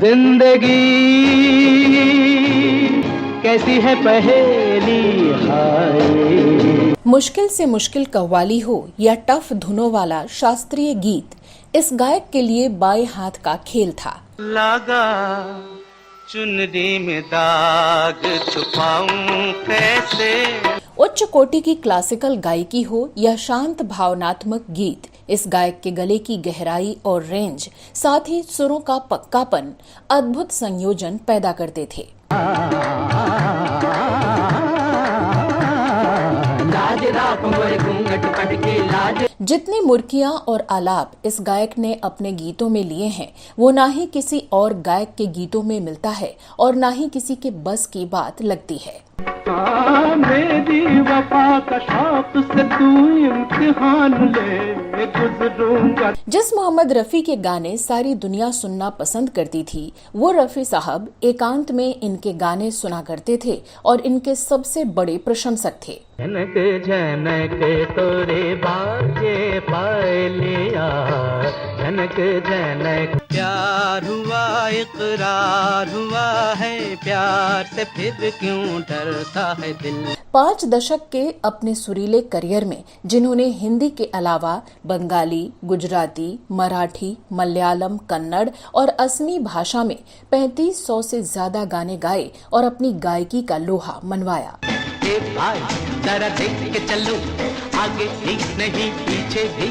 जिंदगी कैसी है पहेली हाय। मुश्किल से मुश्किल कव्वाली हो या टफ धुनों वाला शास्त्रीय गीत, इस गायक के लिए बाएं हाथ का खेल था। लगा चुनरी में दाग छुपाऊं कैसे। उच्च कोटि की क्लासिकल गायकी हो या शांत भावनात्मक गीत, इस गायक के गले की गहराई और रेंज, साथ ही सुरों का पक्कापन अद्भुत संयोजन पैदा करते थे। जितनी मुर्कियां और आलाप इस गायक ने अपने गीतों में लिए हैं, वो ना ही किसी और गायक के गीतों में मिलता है और ना ही किसी के बस की बात लगती है। मेरी वफा का शौक से तू इम्तिहान ले गुज़रूंगा। जिस मोहम्मद रफी के गाने सारी दुनिया सुनना पसंद करती थी, वो रफी साहब एकांत में इनके गाने सुना करते थे और इनके सबसे बड़े प्रशंसक थे। जनक जनक तोरे बाजे पायलिया, जनक जनक प्यार हुआ इकरार हुआ है, प्यार से फिर क्यों डरता है दिल। 5 दशक के अपने सुरीले करियर में जिन्होंने हिंदी के अलावा बंगाली, गुजराती, मराठी, मलयालम, कन्नड़ और असमी भाषा में 3500 से ज्यादा गाने गाए और अपनी गायकी का लोहा मनवाया। भाई जरा देख के चलो, आगे ही नहीं पीछे भी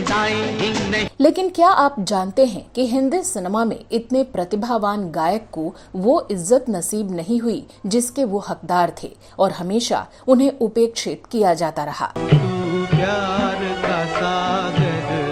दाएं ही नहीं। लेकिन क्या आप जानते हैं कि हिंदी सिनेमा में इतने प्रतिभावान गायक को वो इज्जत नसीब नहीं हुई जिसके वो हकदार थे और हमेशा उन्हें उपेक्षित किया जाता रहा। प्यार का सागर है,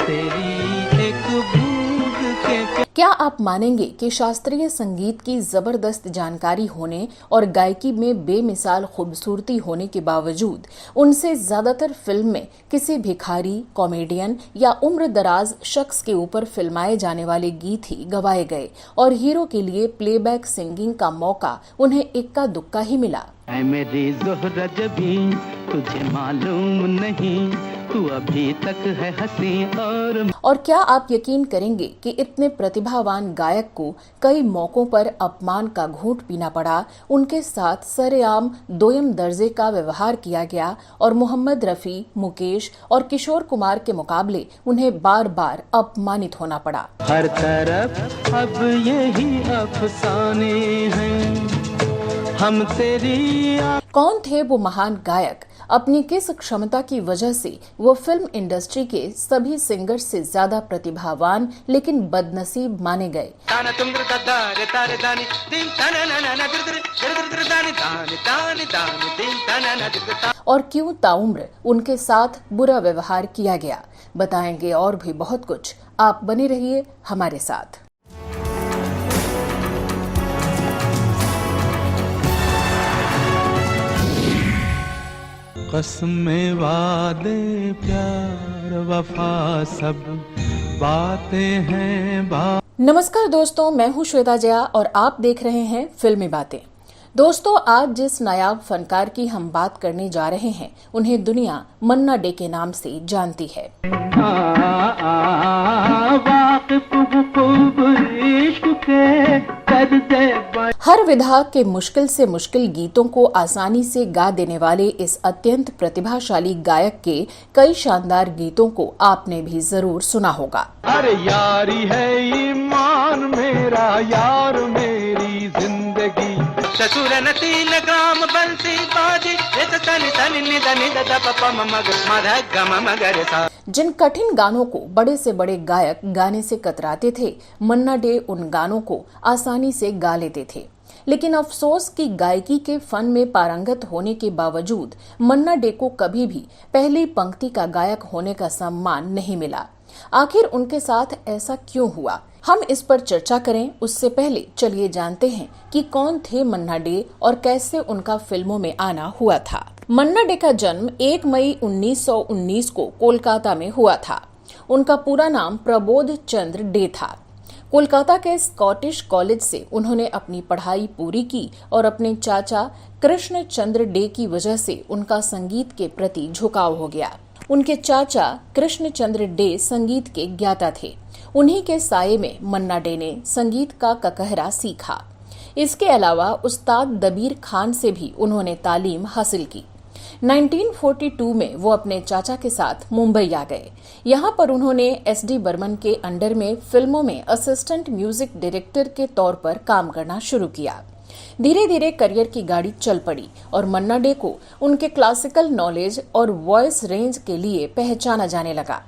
तेरी एक बूंद के। क्या आप मानेंगे कि शास्त्रीय संगीत की जबरदस्त जानकारी होने और गायकी में बेमिसाल खूबसूरती होने के बावजूद उनसे ज्यादातर फिल्म में किसी भिखारी, कॉमेडियन या उम्र दराज शख्स के ऊपर फिल्माए जाने वाले गीत ही गवाए गए और हीरो के लिए प्लेबैक सिंगिंग का मौका उन्हें इक्का दुक्का ही मिला। ऐ मेरी ज़ोहरा जबी तुझे मालूम नहीं, तू अभी तक है हंसी और क्या आप यकीन करेंगे कि इतने प्रतिभावान गायक को कई मौकों पर अपमान का घूंट पीना पड़ा, उनके साथ सरेआम दोयम दर्जे का व्यवहार किया गया और मोहम्मद रफी, मुकेश और किशोर कुमार के मुकाबले उन्हें बार बार अपमानित होना पड़ा। हर तरफ अब यही अफसाने हैं, हम तेरी। कौन थे वो महान गायक? अपनी किस क्षमता की वजह से वो फिल्म इंडस्ट्री के सभी सिंगर्स से ज्यादा प्रतिभावान लेकिन बदनसीब माने गए? और क्यों ताउम्र उनके साथ बुरा व्यवहार किया गया? बताएंगे और भी बहुत कुछ। आप बने रहिए हमारे साथ। कसमें वादे प्यार वफा सब बातें हैं। नमस्कार दोस्तों, मैं हूँ श्वेता जया और आप देख रहे हैं फिल्मी बातें। दोस्तों, आज जिस नायाब फनकार की हम बात करने जा रहे हैं, उन्हें दुनिया मन्ना डे के नाम से जानती है। हर विधा के मुश्किल से मुश्किल गीतों को आसानी से गा देने वाले इस अत्यंत प्रतिभाशाली गायक के कई शानदार गीतों को आपने भी जरूर सुना होगा। अरे यारी है ईमान मेरा, यार मेरी जिंदगी, ससुर न 3 ग्राम बंसी बाजी, जिन कठिन गानों को बड़े से बड़े गायक गाने से कतराते थे, मन्ना डे उन गानों को आसानी से गा लेते थे। लेकिन अफसोस कि गायकी के फन में पारंगत होने के बावजूद मन्ना डे को कभी भी पहली पंक्ति का गायक होने का सम्मान नहीं मिला। आखिर उनके साथ ऐसा क्यों हुआ? हम इस पर चर्चा करें उससे पहले चलिए जानते हैं कि कौन थे मन्ना डे और कैसे उनका फिल्मों में आना हुआ था। मन्ना डे का जन्म 1 मई 1919 को कोलकाता में हुआ था। उनका पूरा नाम प्रबोध चंद्र डे था। कोलकाता के स्कॉटिश कॉलेज से उन्होंने अपनी पढ़ाई पूरी की और अपने चाचा कृष्ण चंद्र डे की वजह से उनका संगीत के प्रति झुकाव हो गया। उनके चाचा कृष्ण चंद्र डे संगीत के ज्ञाता थे। उन्हीं के साये में मन्ना डे ने संगीत का ककहरा सीखा। इसके अलावा उस्ताद दबीर खान से भी उन्होंने तालीम हासिल की। 1942 में वो अपने चाचा के साथ मुंबई आ गए। यहाँ पर उन्होंने SD बर्मन के अंडर में फिल्मों में असिस्टेंट म्यूजिक डायरेक्टर के तौर पर काम करना शुरू किया। धीरे धीरे करियर की गाड़ी चल पड़ी और मन्ना डे को उनके क्लासिकल नॉलेज और वॉइस रेंज के लिए पहचाना जाने लगा।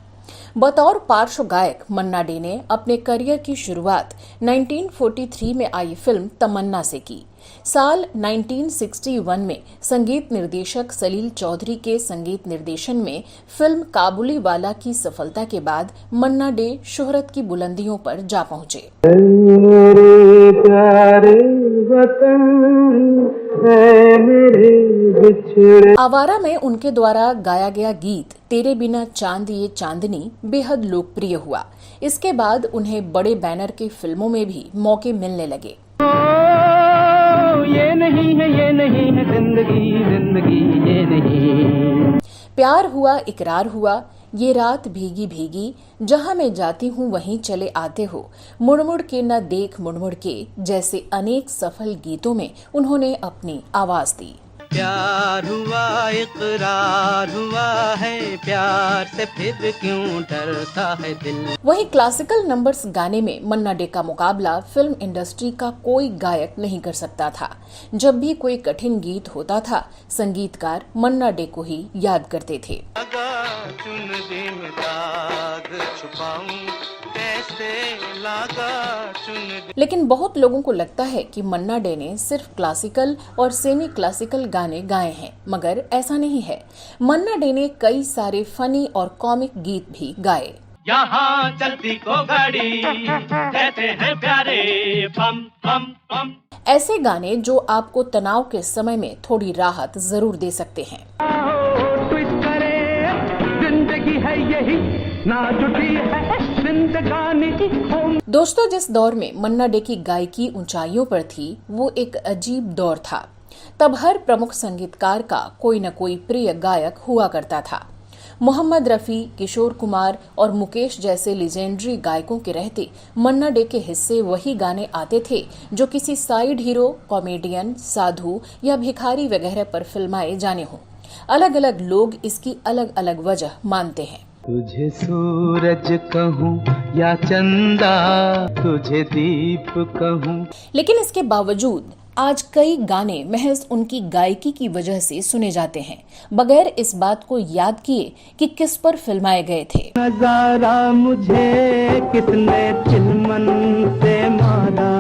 बतौर पार्श्व गायक मन्ना डे ने अपने करियर की शुरुआत 1943 में आई फिल्म तमन्ना से की। साल 1961 में संगीत निर्देशक सलील चौधरी के संगीत निर्देशन में फिल्म काबुली वाला की सफलता के बाद मन्ना डे शोहरत की बुलंदियों पर जा पहुंचे। मेरे प्यारे वतन, मेरे बिछड़े। आवारा में उनके द्वारा गाया गया गीत तेरे बिना चांद ये चांदनी बेहद लोकप्रिय हुआ। इसके बाद उन्हें बड़े बैनर की फिल्मों में भी मौके मिलने लगे। ये नहीं है जिंदगी, जिंदगी ये नहीं। प्यार हुआ इकरार हुआ, ये रात भीगी भीगी, जहां मैं जाती हूँ वहीं चले आते हो, मुड़ मुड़ के न देख मुड़ मुड़ के, जैसे अनेक सफल गीतों में उन्होंने अपनी आवाज दी। प्यार हुआ इकरार हुआ है, प्यार से फिर क्यों डरता है दिल। वहीं क्लासिकल नंबर्स गाने में मन्ना डे का मुकाबला फिल्म इंडस्ट्री का कोई गायक नहीं कर सकता था। जब भी कोई कठिन गीत होता था, संगीतकार मन्ना डे को ही याद करते थे। चुन दिन दाग छुपाऊं, कैसे लागा चुन। लेकिन बहुत लोगों को लगता है कि मन्ना डे ने सिर्फ क्लासिकल और सेमी क्लासिकल गाने गाए हैं, मगर ऐसा नहीं है। मन्ना डे ने कई सारे फनी और कॉमिक गीत भी गाए। यहाँ चलती को गाड़ी कहते हैं प्यारे, पम पम पम। ऐसे गाने जो आपको तनाव के समय में थोड़ी राहत जरूर दे सकते हैं। जिंदगी है यही, ना जुटी है जिंदगानी की। दोस्तों, जिस दौर में मन्ना डे की गायकी ऊंचाइयों पर थी, वो एक अजीब दौर था। तब हर प्रमुख संगीतकार का कोई न कोई प्रिय गायक हुआ करता था। मोहम्मद रफी, किशोर कुमार और मुकेश जैसे लीजेंडरी गायकों के रहते मन्ना डे के हिस्से वही गाने आते थे जो किसी साइड हीरो, कॉमेडियन, साधु या भिखारी वगैरह पर फिल्माए जाने हों। अलग अलग लोग इसकी अलग अलग वजह मानते हैं। तुझे सूरज कहूँ या चंदा, तुझे दीप कहूँ। लेकिन इसके बावजूद आज कई गाने महज उनकी गायकी की वजह से सुने जाते हैं, बगैर इस बात को याद किए कि किस पर फिल्माए गए थे। नजारा मुझे किसने चिलमन से मारा।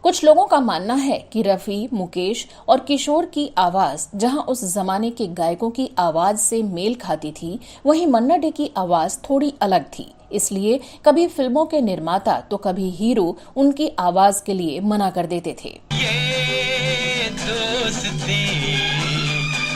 कुछ लोगों का मानना है कि रफी, मुकेश और किशोर की आवाज जहां उस जमाने के गायकों की आवाज से मेल खाती थी, वहीं मन्ना डे की आवाज थोड़ी अलग थी। इसलिए कभी फिल्मों के निर्माता तो कभी हीरो उनकी आवाज के लिए मना कर देते थे। ये दोस्ती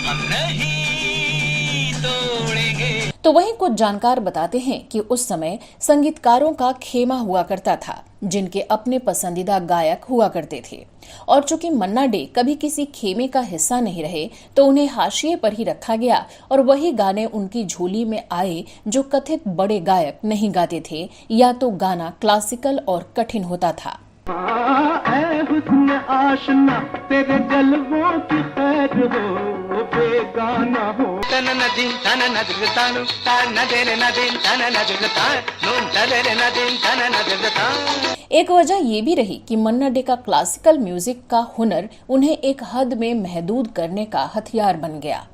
हम नहीं तोड़ेंगे। तो वहीं कुछ जानकार बताते हैं कि उस समय संगीतकारों का खेमा हुआ करता था, जिनके अपने पसंदीदा गायक हुआ करते थे। और चूंकि मन्ना डे कभी किसी खेमे का हिस्सा नहीं रहे, तो उन्हें हाशिए पर ही रखा गया और वही गाने उनकी झोली में आए जो कथित बड़े गायक नहीं गाते थे, या तो गाना क्लासिकल और कठिन होता था। ऐ हुस्न आशना तेरे जलवों की खैर हो, बेगाना हो। तन नदीम तन नदगतानु तन नदेरे नदीम तन नदगतान नून तदेरे नदीम तन नदगतान। एक वजह ये भी रही कि मन्ना डे का क्लासिकल म्यूजिक का हुनर उन्हें एक हद में महदूद करने का हथियार बन गया।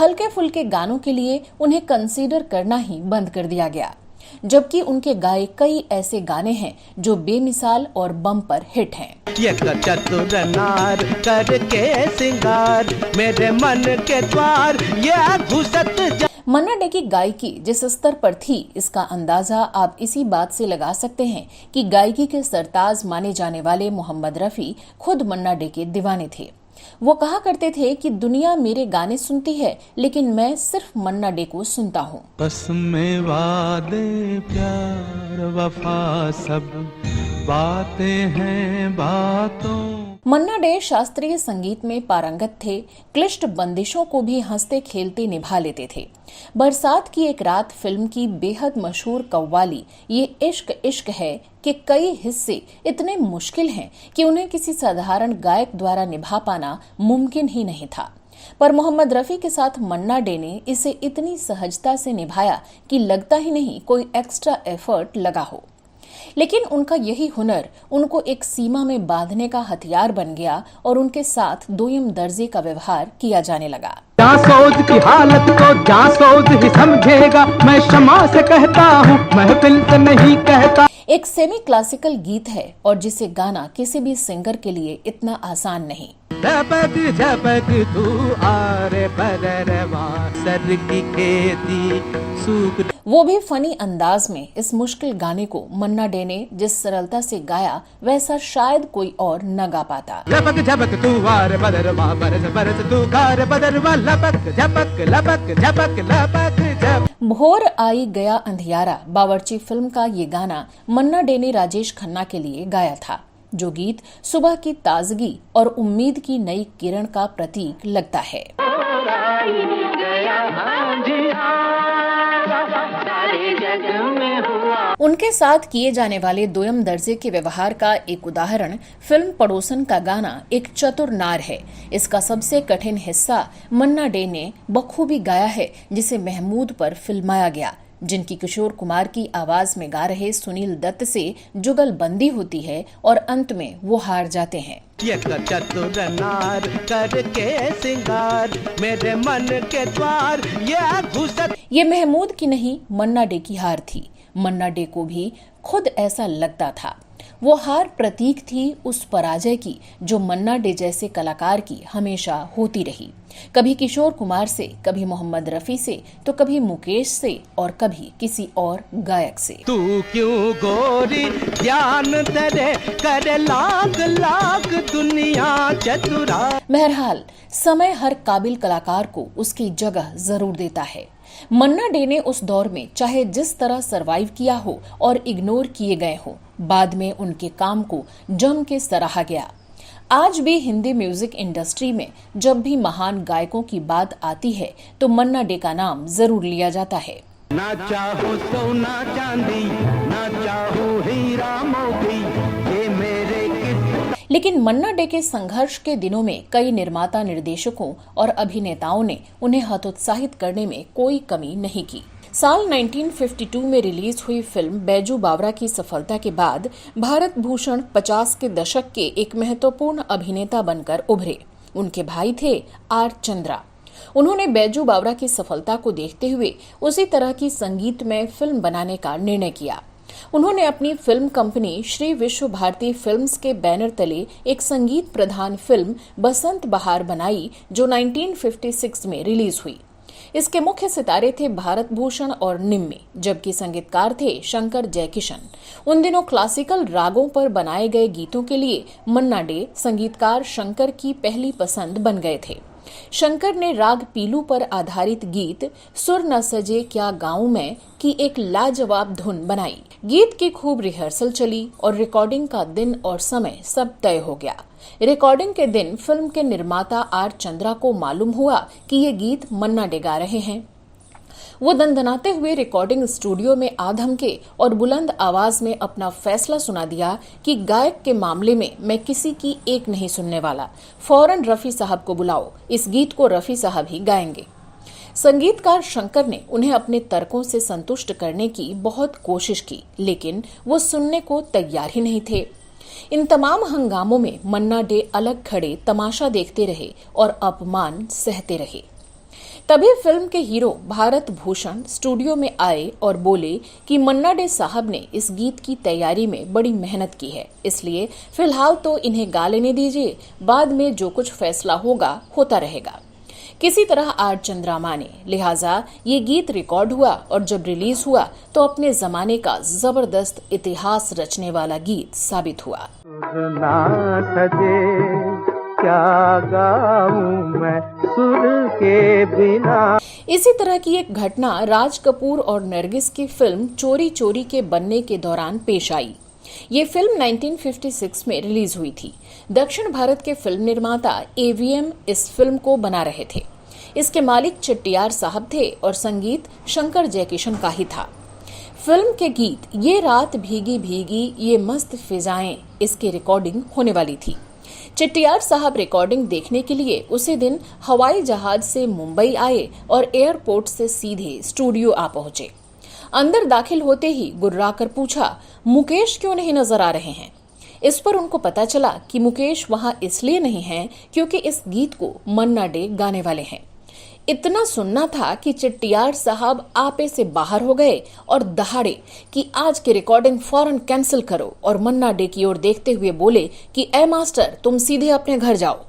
हल्के फुल्के गानों के लिए उन्हें कंसीडर करना ही बंद कर दिया गया, जबकि उनके गाए कई ऐसे गाने हैं जो बेमिसाल और बम्पर हिट हैं। चतुर नार करके सिंगार मेरे मन के द्वार ये घुसत। मन्ना डे की गायकी जिस स्तर पर थी, इसका अंदाजा आप इसी बात से लगा सकते हैं कि गायकी के सरताज माने जाने वाले मोहम्मद रफी खुद मन्ना डे के दीवाने थे। वो कहा करते थे कि दुनिया मेरे गाने सुनती है, लेकिन मैं सिर्फ मन्ना डे को सुनता हूँ। बस में वादे प्यार वफा सब बातें हैं बातों। मन्ना डे शास्त्रीय संगीत में पारंगत थे, क्लिष्ट बंदिशों को भी हंसते खेलते निभा लेते थे। बरसात की एक रात फिल्म की बेहद मशहूर कव्वाली ये इश्क इश्क है कि कई हिस्से इतने मुश्किल हैं कि उन्हें किसी साधारण गायक द्वारा निभा पाना मुमकिन ही नहीं था। पर मोहम्मद रफी के साथ मन्ना डे ने इसे इतनी सहजता से निभाया कि लगता ही नहीं कोई एक्स्ट्रा एफर्ट लगा हो। लेकिन उनका यही हुनर उनको एक सीमा में बांधने का हथियार बन गया और उनके साथ दोयम दर्जे का व्यवहार किया जाने लगा। जासौद की हालत को जासौद ही समझेगा, मैं शमा से कहता हूँ महफिल से नहीं कहता। एक सेमी क्लासिकल गीत है और जिसे गाना किसी भी सिंगर के लिए इतना आसान नहीं। झपक झपक तू आरे बदरवा सर की खेती सूख। वो भी फनी अंदाज में इस मुश्किल गाने को मन्ना डे ने जिस सरलता से गाया वैसा शायद कोई और न गा पाता। लपक झपक तू आरे बदरवा बरस बरस तू गारे बदरवा लपक झपक लपक झपक लपक झपक। भोर आई गया अंधियारा बावर्ची फिल्म का ये गाना मन्ना डे ने राजेश खन्ना के लिए गाया था, जो गीत सुबह की ताजगी और उम्मीद की नई किरण का प्रतीक लगता है। उनके साथ किए जाने वाले दोयम दर्जे के व्यवहार का एक उदाहरण फिल्म पड़ोसन का गाना एक चतुर नार है। इसका सबसे कठिन हिस्सा मन्ना डे ने बखूबी गाया है, जिसे महमूद पर फिल्माया गया, जिनकी किशोर कुमार की आवाज में गा रहे सुनील दत्त से जुगलबंदी होती है और अंत में वो हार जाते हैं। ये चतुर नार करके सिंगार मेरे मन के द्वार ये घुसत। ये महमूद की नहीं मन्ना डे की हार थी। मन्ना डे को भी खुद ऐसा लगता था। वो हार प्रतीक थी उस पराजय की जो मन्ना डे जैसे कलाकार की हमेशा होती रही। कभी किशोर कुमार से, कभी मोहम्मद रफी से, तो कभी मुकेश से और कभी किसी और गायक से। तू क्यों गोरी ज्ञान तेरे करे लाख लाख दुनिया चतुरा। बहरहाल समय हर काबिल कलाकार को उसकी जगह जरूर देता है। मन्ना डे ने उस दौर में चाहे जिस तरह सरवाइव किया हो और इग्नोर किए गए हो, बाद में उनके काम को जम के सराहा गया। आज भी हिंदी म्यूजिक इंडस्ट्री में जब भी महान गायकों की बात आती है तो मन्ना डे का नाम जरूर लिया जाता है। ना चाहो सोना चांदी, ना चाहो हीरा मोती, ये मेरे लेकिन मन्ना डे के संघर्ष के दिनों में कई निर्माता, निर्देशकों और अभिनेताओं ने उन्हें हतोत्साहित करने में कोई कमी नहीं की। साल 1952 में रिलीज हुई फिल्म बैजू बावरा की सफलता के बाद भारत भूषण 50 के दशक के एक महत्वपूर्ण अभिनेता बनकर उभरे। उनके भाई थे आर चंद्रा। उन्होंने बैजू बावरा की सफलता को देखते हुए उसी तरह की संगीतमय फिल्म बनाने का निर्णय किया। उन्होंने अपनी फिल्म कंपनी श्री विश्व भारती फिल्म्स के बैनर तले एक संगीत प्रधान फिल्म बसंत बहार बनाई, जो 1956 में रिलीज हुई। इसके मुख्य सितारे थे भारत भूषण और निम्मी, जबकि संगीतकार थे शंकर जयकिशन। उन दिनों क्लासिकल रागों पर बनाए गए गीतों के लिए मन्ना डे संगीतकार शंकर की पहली पसंद बन गए थे। शंकर ने राग पीलू पर आधारित गीत सुर न सजे क्या गाऊं मैं की एक लाजवाब धुन बनाई। गीत की खूब रिहर्सल चली और रिकॉर्डिंग का दिन और समय सब तय हो गया। रिकॉर्डिंग के दिन फिल्म के निर्माता आर चंद्रा को मालूम हुआ कि ये गीत मन्ना डे गा रहे हैं। वो दंदनाते हुए रिकॉर्डिंग स्टूडियो में आ धमके और बुलंद आवाज में अपना फैसला सुना दिया कि गायक के मामले में मैं किसी की एक नहीं सुनने वाला, फौरन रफी साहब को बुलाओ, इस गीत को रफी साहब ही गाएंगे। संगीतकार शंकर ने उन्हें अपने तर्कों से संतुष्ट करने की बहुत कोशिश की, लेकिन वो सुनने को तैयार ही नहीं थे। इन तमाम हंगामों में मन्ना डे अलग खड़े तमाशा देखते रहे और अपमान सहते रहे। तभी फिल्म के हीरो भारत भूषण स्टूडियो में आए और बोले कि मन्ना डे साहब ने इस गीत की तैयारी में बड़ी मेहनत की है, इसलिए फिलहाल तो इन्हें गा लेने दीजिए, बाद में जो कुछ फैसला होगा होता रहेगा। किसी तरह आर चंद्रा माने, लिहाजा ये गीत रिकॉर्ड हुआ और जब रिलीज हुआ तो अपने जमाने का जबरदस्त इतिहास रचने वाला गीत साबित हुआ। क्या गाऊं मैं सुर के बिना। इसी तरह की एक घटना राज कपूर और नरगिस की फिल्म चोरी चोरी के बनने के दौरान पेश आई। ये फिल्म 1956 में रिलीज हुई थी। दक्षिण भारत के फिल्म निर्माता AVM इस फिल्म को बना रहे थे। इसके मालिक चेट्टियार साहब थे और संगीत शंकर जयकिशन का ही था। फिल्म के गीत ये रात भीगी भीगी ये मस्त फिजाएं इसकी रिकॉर्डिंग होने वाली थी। चेट्टियार साहब रिकॉर्डिंग देखने के लिए उसी दिन हवाई जहाज से मुंबई आए और एयरपोर्ट से सीधे स्टूडियो आ पहुंचे। अंदर दाखिल होते ही गुर्राकर पूछा, मुकेश क्यों नहीं नजर आ रहे हैं? इस पर उनको पता चला कि मुकेश वहां इसलिए नहीं हैं क्योंकि इस गीत को मन्ना डे गाने वाले हैं। इतना सुनना था कि चेट्टियार साहब आपे से बाहर हो गए और दहाड़े कि आज की रिकॉर्डिंग फौरन कैंसिल करो, और मन्ना डे की ओर देखते हुए बोले कि ए मास्टर, तुम सीधे अपने घर जाओ।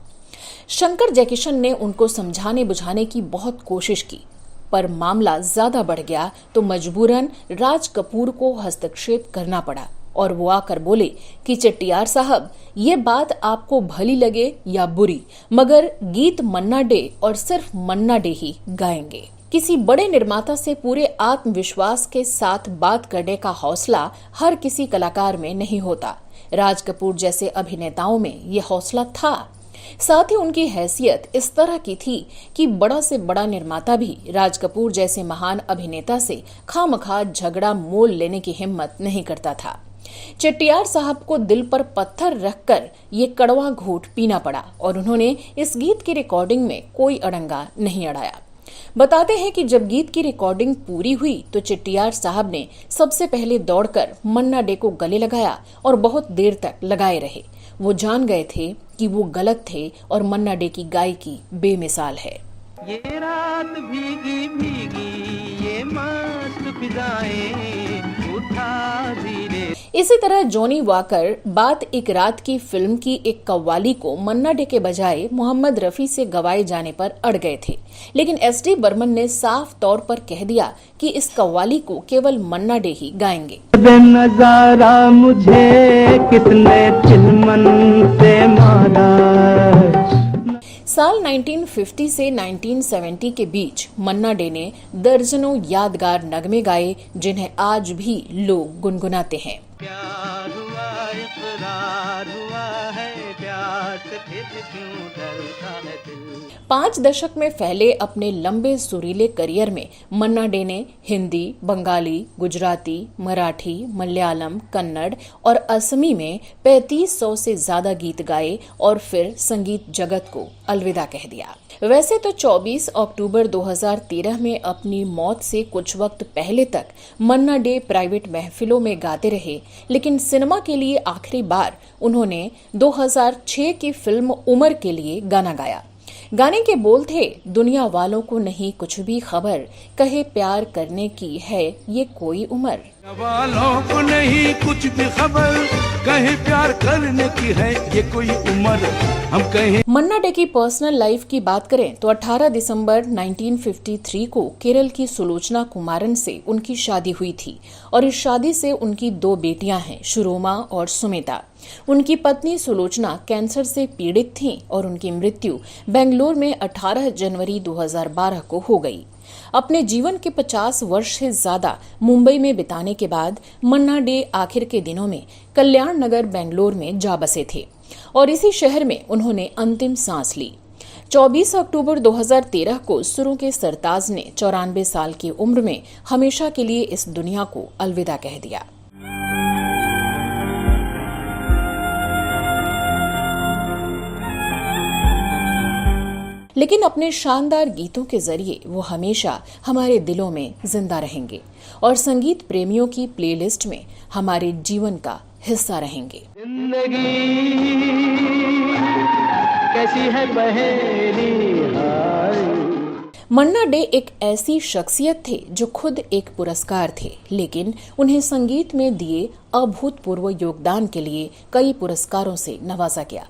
शंकर जयकिशन ने उनको समझाने बुझाने की बहुत कोशिश की, पर मामला ज्यादा बढ़ गया तो मजबूरन राज कपूर को हस्तक्षेप करना पड़ा और वो आकर बोले कि चेट्टियार साहब, ये बात आपको भली लगे या बुरी, मगर गीत मन्ना डे और सिर्फ मन्ना डे ही गाएंगे। किसी बड़े निर्माता से पूरे आत्मविश्वास के साथ बात करने का हौसला हर किसी कलाकार में नहीं होता। राज कपूर जैसे अभिनेताओं में ये हौसला था। साथ ही उनकी हैसियत इस तरह की थी कि बड़ा से बड़ा निर्माता भी राज कपूर जैसे महान अभिनेता से खामखा झगड़ा मोल लेने की हिम्मत नहीं करता था। चेट्टियार साहब को दिल पर पत्थर रखकर ये कड़वा घूंट पीना पड़ा और उन्होंने इस गीत की रिकॉर्डिंग में कोई अड़ंगा नहीं अड़ाया। बताते हैं कि जब गीत की रिकॉर्डिंग पूरी हुई तो चेट्टियार साहब ने सबसे पहले दौड़कर मन्ना डे को गले लगाया और बहुत देर तक लगाए रहे। वो जान गए थे कि वो गलत थे और मन्ना डे की गायकी बेमिसाल है। ये रात भीगी भीगी ये मस्त फिजाएं उठा धीरे। इसी तरह जॉनी वॉकर बात एक रात की फिल्म की एक कव्वाली को मन्ना डे के बजाय मोहम्मद रफी से गवाए जाने पर अड़ गए थे, लेकिन SD बर्मन ने साफ तौर पर कह दिया कि इस कव्वाली को केवल मन्ना डे ही गाएंगे। नजारा मुझे कितने चिलमन से मारा। साल 1950 से 1970 के बीच मन्ना डे ने दर्जनों यादगार नगमे गाए जिन्हें आज भी लोग गुनगुनाते हैं। प्यार हुआ इकरार हुआ है, प्यार से फिर क्यों डरता है दिल। 5 दशक में फैले अपने लंबे सुरीले करियर में मन्ना डे ने हिंदी, बंगाली, गुजराती, मराठी, मलयालम, कन्नड़ और असमी में 3500 से ज्यादा गीत गाए और फिर संगीत जगत को अलविदा कह दिया। वैसे तो 24 अक्टूबर 2013 में अपनी मौत से कुछ वक्त पहले तक मन्ना डे प्राइवेट महफिलों में गाते रहे, लेकिन सिनेमा के लिए आखिरी बार उन्होंने 2006 की फिल्म उमर के लिए गाना गाया। गाने के बोल थे, दुनिया वालों को नहीं कुछ भी खबर, कहे प्यार करने की है ये कोई उम्र। वालों को नहीं कुछ भी खबर, कहे प्यार करने की है ये कोई उम्र, हम कहें। मन्ना डे की पर्सनल लाइफ की बात करें तो 18 दिसंबर 1953 को केरल की सुलोचना कुमारन से उनकी शादी हुई थी और इस शादी से उनकी 2 बेटियां हैं, शुरोमा और सुमिता। उनकी पत्नी सुलोचना कैंसर से पीड़ित थीं और उनकी मृत्यु बेंगलुरु में 18 जनवरी 2012 को हो गई। अपने जीवन के 50 वर्ष से ज्यादा मुंबई में बिताने के बाद मन्ना डे आखिर के दिनों में कल्याण नगर बेंगलुरु में जा बसे थे और इसी शहर में उन्होंने अंतिम सांस ली। 24 अक्टूबर 2013 को सुरों के सरताज ने 94 साल की उम्र में हमेशा के लिए इस दुनिया को अलविदा कह दिया। लेकिन अपने शानदार गीतों के जरिए वो हमेशा हमारे दिलों में जिंदा रहेंगे और संगीत प्रेमियों की प्लेलिस्ट में हमारे जीवन का हिस्सा रहेंगे। जिंदगी कैसी है पहेली हाय। मन्ना डे एक ऐसी शख्सियत थे जो खुद एक पुरस्कार थे, लेकिन उन्हें संगीत में दिए अभूतपूर्व योगदान के लिए कई पुरस्कारों से नवाजा गया।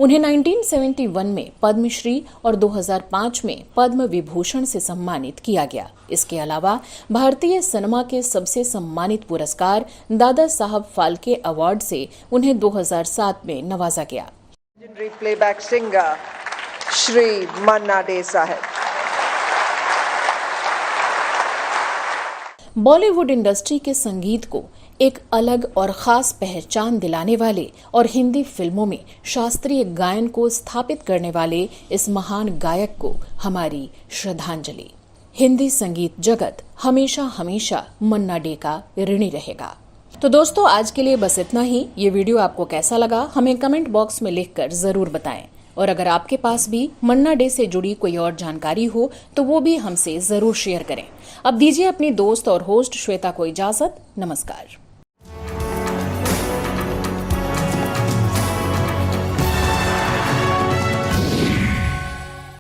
उन्हें 1971 में पद्मश्री और 2005 में पद्म विभूषण से सम्मानित किया गया। इसके अलावा भारतीय सिनेमा के सबसे सम्मानित पुरस्कार दादा साहब फाल्के अवार्ड से उन्हें 2007 में नवाजा गया। प्लेबैक सिंगर श्री मन्ना डे साहब। बॉलीवुड इंडस्ट्री के संगीत को एक अलग और खास पहचान दिलाने वाले और हिंदी फिल्मों में शास्त्रीय गायन को स्थापित करने वाले इस महान गायक को हमारी श्रद्धांजलि। हिंदी संगीत जगत हमेशा हमेशा मन्ना डे का ऋणी रहेगा। तो दोस्तों, आज के लिए बस इतना ही। ये वीडियो आपको कैसा लगा हमें कमेंट बॉक्स में लिखकर जरूर बताएं। और अगर आपके पास भी मन्ना डे से जुड़ी कोई और जानकारी हो तो वो भी हमसे जरूर शेयर करें। अब दीजिए अपनी दोस्त और होस्ट श्वेता को इजाजत। नमस्कार।